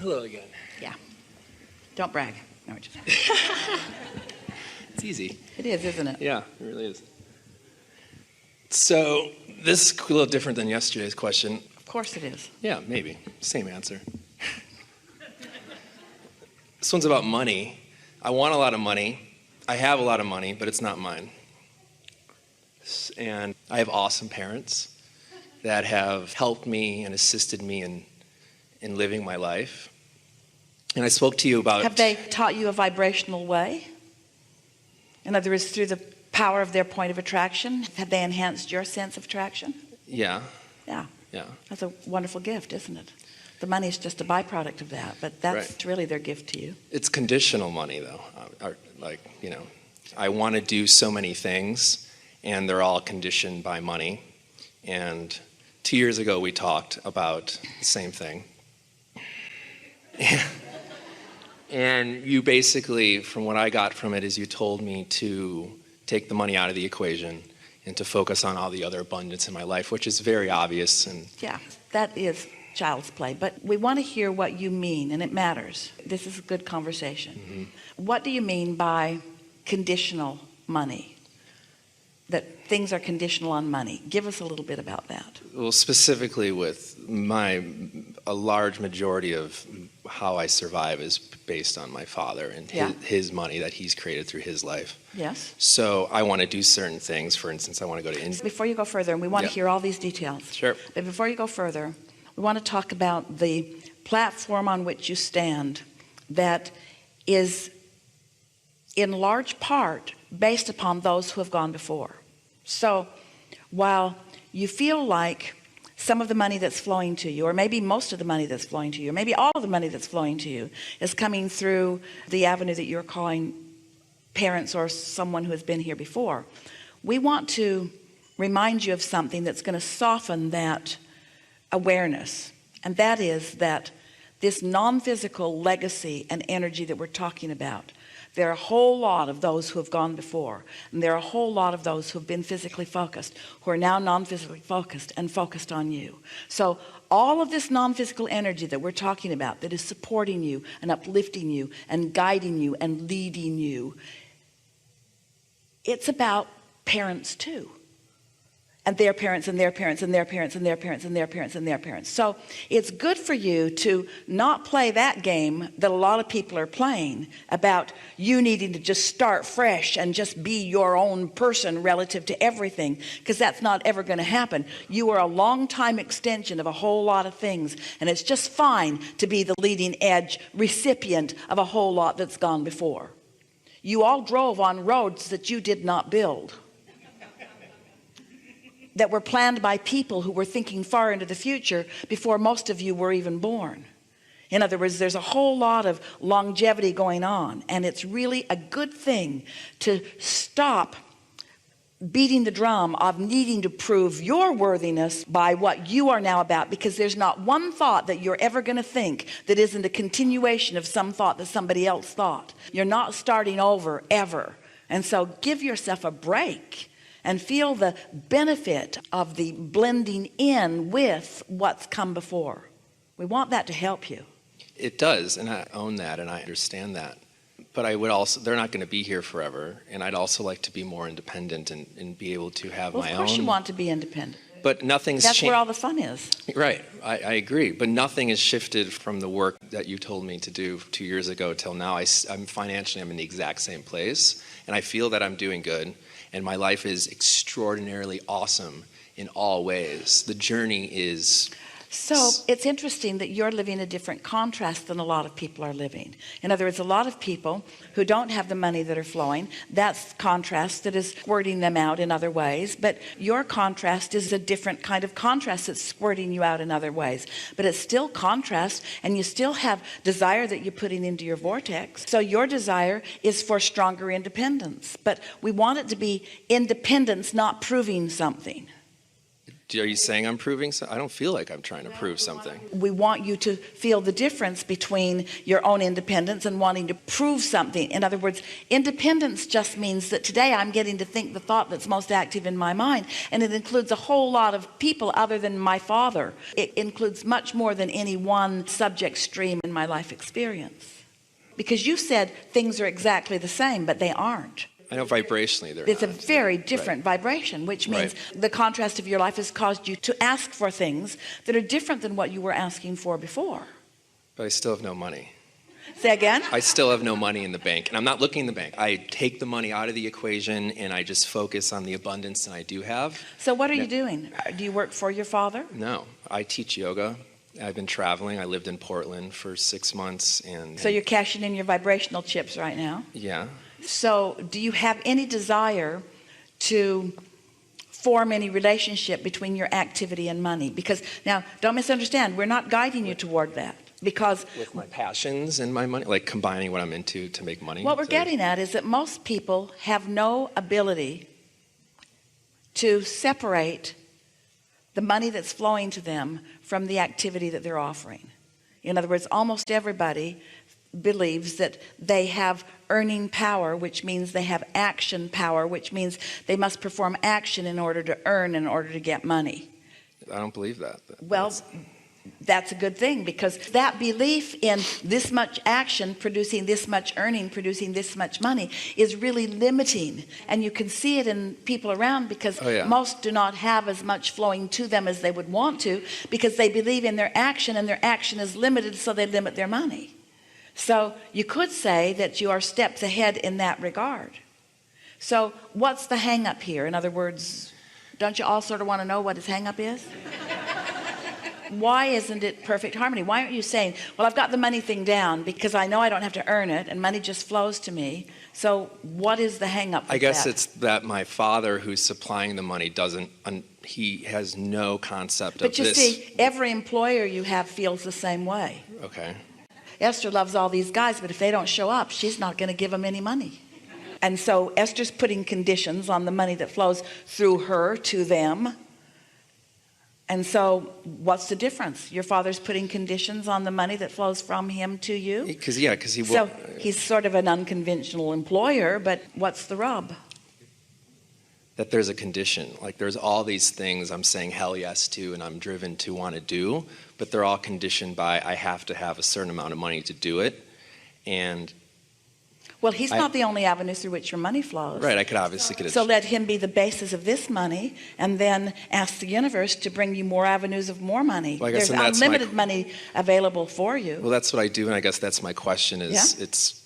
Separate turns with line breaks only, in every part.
Hello again.
Yeah. Don't brag. No, just...
It's easy.
It is, isn't it?
Yeah, it really is. So this is a little different than yesterday's question.
Of course it is.
Yeah, maybe. Same answer. This one's about money. I want a lot of money. I have a lot of money, but it's not mine. And I have awesome parents that have helped me and assisted me in living my life. And I spoke to you about...
Have they taught you a vibrational way? In other words, through the power of their point of attraction, have they enhanced your sense of attraction?
Yeah.
Yeah.
Yeah.
That's a wonderful gift, isn't it? The money is just a byproduct of that, but that's
Right.
really their gift to you.
It's conditional money, though. I want to do so many things, and they're all conditioned by money. And 2 years ago, we talked about the same thing. And you basically, from what I got from it, is you told me to take the money out of the equation and to focus on all the other abundance in my life, which is very obvious. And
Yeah, that is child's play, but we want to hear what you mean, and it matters. This is a good conversation.
Mm-hmm.
What do you mean by conditional money? That things are conditional on money. Give us a little bit about that.
well, specifically with a large majority of how I survive is based on my father and his money that he's created through his life.
Yes.
So I want to do certain things. For instance, I want to go to India.
Before you go further, and we want to hear all these details.
Sure.
But before you go further, we want to talk about the platform on which you stand that is in large part based upon those who have gone before. So while you feel like some of the money that's flowing to you, or maybe most of the money that's flowing to you, or maybe all of the money that's flowing to you is coming through the avenue that you're calling parents or someone who has been here before, we want to remind you of something that's going to soften that awareness. And that is that this non-physical legacy and energy that we're talking about, there are a whole lot of those who have gone before, and there are a whole lot of those who have been physically focused, who are now non-physically focused and focused on you. So all of this non-physical energy that we're talking about, that is supporting you and uplifting you and guiding you and leading you, it's about parents too. And their parents and their parents and their parents and their parents and their parents and their parents. So it's good for you to not play that game that a lot of people are playing about you needing to just start fresh and just be your own person relative to everything, because that's not ever going to happen. You are a long time extension of a whole lot of things, and it's just fine to be the leading edge recipient of a whole lot that's gone before. You all drove on roads that you did not build, that were planned by people who were thinking far into the future before most of you were even born. In other words, there's a whole lot of longevity going on, and it's really a good thing to stop beating the drum of needing to prove your worthiness by what you are now about, because there's not one thought that you're ever going to think that isn't a continuation of some thought that somebody else thought. You're not starting over ever. And so give yourself a break and feel the benefit of the blending in with what's come before. We want that to help you.
It does, and I own that, and I understand that. But I would also, they're not going to be here forever, and I'd also like to be more independent and be able to have my own.
Of course you want to be independent.
But nothing's
That's where all the fun is.
Right, I agree. But nothing has shifted from the work that you told me to do 2 years ago till now. I'm financially, I'm in the exact same place, and I feel that I'm doing good. And my life is extraordinarily awesome in all ways. The journey is...
So it's interesting that you're living a different contrast than a lot of people are living. In other words, a lot of people who don't have the money that are flowing, that's contrast that is squirting them out in other ways. But your contrast is a different kind of contrast that's squirting you out in other ways. But it's still contrast, and you still have desire that you're putting into your vortex. So your desire is for stronger independence. But we want it to be independence, not proving something.
Are you saying I'm proving something? I don't feel like I'm trying to prove something.
We want you to feel the difference between your own independence and wanting to prove something. In other words, independence just means that today I'm getting to think the thought that's most active in my mind, and it includes a whole lot of people other than my father. It includes much more than any one subject stream in my life experience. Because you said things are exactly the same, but they aren't.
I know vibrationally they're
It's a
not.
very different vibration, which means the contrast of your life has caused you to ask for things that are different than what you were asking for before.
But I still have no money.
Say again?
I still have no money in the bank, and I'm not looking in the bank. I take the money out of the equation, and I just focus on the abundance that I do have.
So what are you doing? Do you work for your father?
No, I teach yoga. I've been traveling. I lived in Portland for 6 months, and
So you're cashing in your vibrational chips right now.
yeah.
So do you have any desire to form any relationship between your activity and money? Because now, don't misunderstand, we're not guiding you toward that. Because
With my passions and my money, like combining what I'm into to make money.
what we're getting at is that most people have no ability to separate the money that's flowing to them from the activity that they're offering. In other words, almost everybody believes that they have earning power, which means they have action power, which means they must perform action in order to earn, in order to get money.
I don't believe that.
Well, that's a good thing, because that belief in this much action producing this much earning, producing this much money, is really limiting. And you can see it in people around, because most do not have as much flowing to them as they would want to, because they believe in their action, and their action is limited, so they limit their money. So you could say that you are steps ahead in that regard. So what's the hang up here? In other words, don't you all sort of want to know what his hang up is? Why isn't it perfect harmony? Why aren't you saying, well, I've got the money thing down because I know I don't have to earn it and money just flows to me. So what is the hang up?
I guess it's that my father, who's supplying the money, he has no concept of this.
But you see, every employer you have feels the same way.
Okay.
Esther loves all these guys, but if they don't show up, she's not going to give them any money. And so Esther's putting conditions on the money that flows through her to them. And so what's the difference? Your father's putting conditions on the money that flows from him to you?
Because he will.
So he's sort of an unconventional employer, but what's the rub?
That there's a condition. Like there's all these things I'm saying hell yes to and I'm driven to want to do, but they're all conditioned by I have to have a certain amount of money to do it. And
well, he's not the only avenue through which your money flows.
Right, I could obviously get it.
So let him be the basis of this money, and then ask the universe to bring you more avenues of more money.
Well, I guess
there's unlimited money available for you.
Well, that's what I do, and I guess that's my question is it's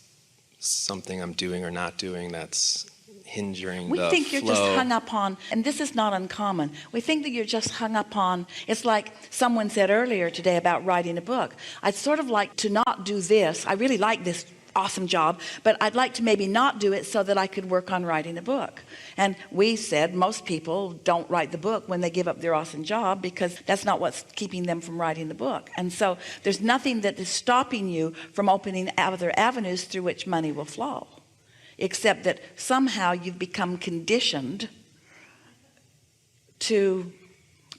something I'm doing or not doing that's hindering the flow.
We think you're just hung up on, and this is not uncommon, we think that you're just hung up on, it's like someone said earlier today about writing a book. I'd sort of like to not do this. I really like this awesome job, but I'd like to maybe not do it so that I could work on writing a book. And we said most people don't write the book when they give up their awesome job, because that's not what's keeping them from writing the book. And so there's nothing that is stopping you from opening other avenues through which money will flow, except that somehow you've become conditioned to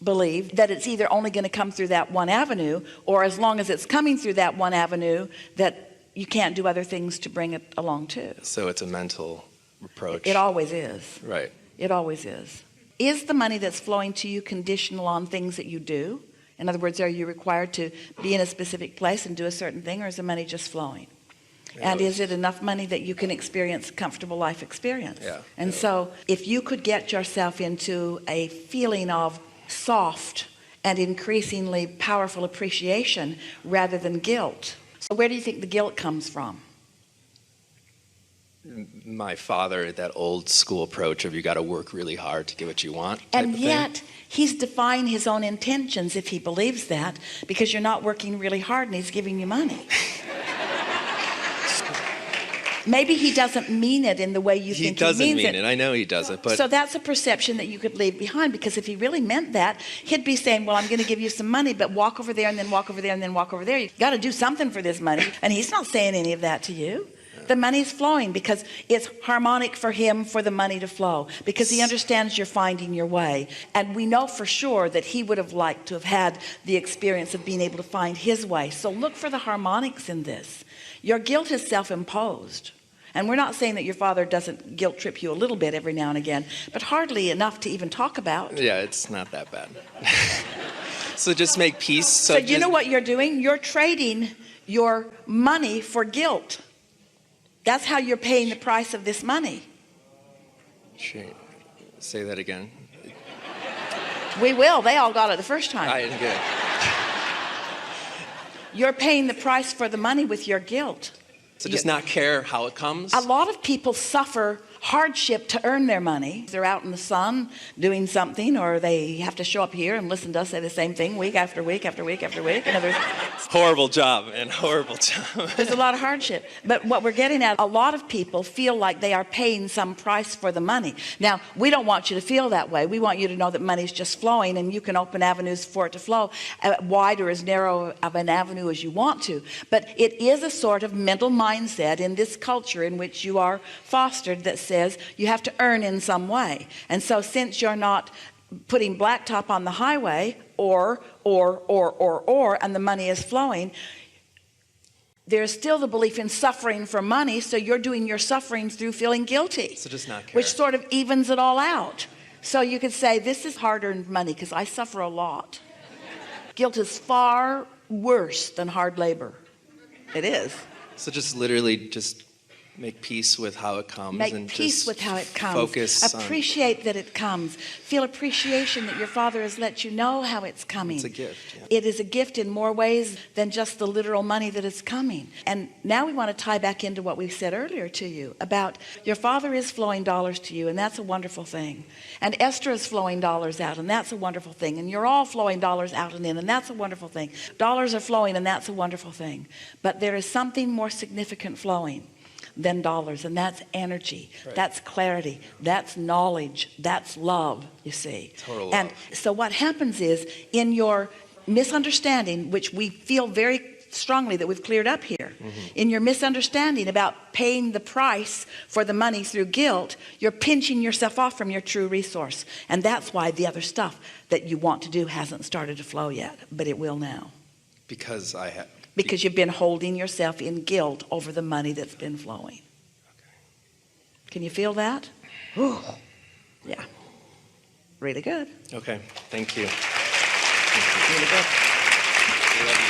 believe that it's either only going to come through that one avenue, or as long as it's coming through that one avenue, that you can't do other things to bring it along too.
So it's a mental approach.
It always is.
Right.
It always is. Is the money that's flowing to you conditional on things that you do? In other words, are you required to be in a specific place and do a certain thing, or is the money just flowing? And is it enough money that you can experience a comfortable life experience?
Yeah.
And so if you could get yourself into a feeling of soft and increasingly powerful appreciation rather than guilt. So where do you think the guilt comes from?
My father, that old school approach of you got to work really hard to get what you want type
And
of
yet
thing.
he's defying his own intentions if he believes that, because you're not working really hard and he's giving you money. Maybe he doesn't mean it in the way you think he means it.
He doesn't mean it. I know he doesn't. But
so that's a perception that you could leave behind, because if he really meant that, he'd be saying, well, I'm going to give you some money, but walk over there and then walk over there and then walk over there. You've got to do something for this money. And he's not saying any of that to you. The money's flowing because it's harmonic for him for the money to flow, because he understands you're finding your way. And we know for sure that he would have liked to have had the experience of being able to find his way. So look for the harmonics in this. Your guilt is self-imposed. And we're not saying that your father doesn't guilt trip you a little bit every now and again, but hardly enough to even talk about.
Yeah, it's not that bad. So just make peace.
So you know what you're doing? You're trading your money for guilt. That's how you're paying the price of this money.
Say that again.
We will. They all got it the first time.
I didn't get it.
You're paying the price for the money with your guilt.
So just not care how it comes?
A lot of people suffer hardship to earn their money. They're out in the sun doing something, or they have to show up here and listen to us say the same thing week after week after week after week. And
Horrible job, and horrible job.
there's a lot of hardship. But what we're getting at, a lot of people feel like they are paying some price for the money. Now, we don't want you to feel that way. We want you to know that money's just flowing, and you can open avenues for it to flow, wide or as narrow of an avenue as you want to. But it is a sort of mental mindset in this culture in which you are fostered that says you have to earn in some way. And so since you're not putting blacktop on the highway or, and the money is flowing, there's still the belief in suffering for money, so you're doing your suffering through feeling guilty.
So just not care.
Which sort of evens it all out. So you could say, this is hard-earned money because I suffer a lot. Guilt is far worse than hard labor. It is.
So just literally just make peace with how it comes.
Make
and
peace
just
with how it comes.
Focus
Appreciate that it comes. Feel appreciation that your father has let you know how it's coming.
It's a gift. Yeah.
It is a gift in more ways than just the literal money that is coming. And now we want to tie back into what we said earlier to you about your father is flowing dollars to you, and that's a wonderful thing. And Esther is flowing dollars out, and that's a wonderful thing. And you're all flowing dollars out and in, and that's a wonderful thing. Dollars are flowing, and that's a wonderful thing. But there is something more significant flowing than dollars, and that's energy.
Right.
That's clarity. That's knowledge. That's love, you see.
Total love.
And so what happens is, in your misunderstanding, which we feel very strongly that we've cleared up here, in your misunderstanding about paying the price for the money through guilt, you're pinching yourself off from your true resource. And that's why the other stuff that you want to do hasn't started to flow yet, but it will now.
Because
Because you've been holding yourself in guilt over the money that's been flowing. Can you feel that? Ooh. Yeah. Really good.
Okay. Thank you.
Really good.
I love you.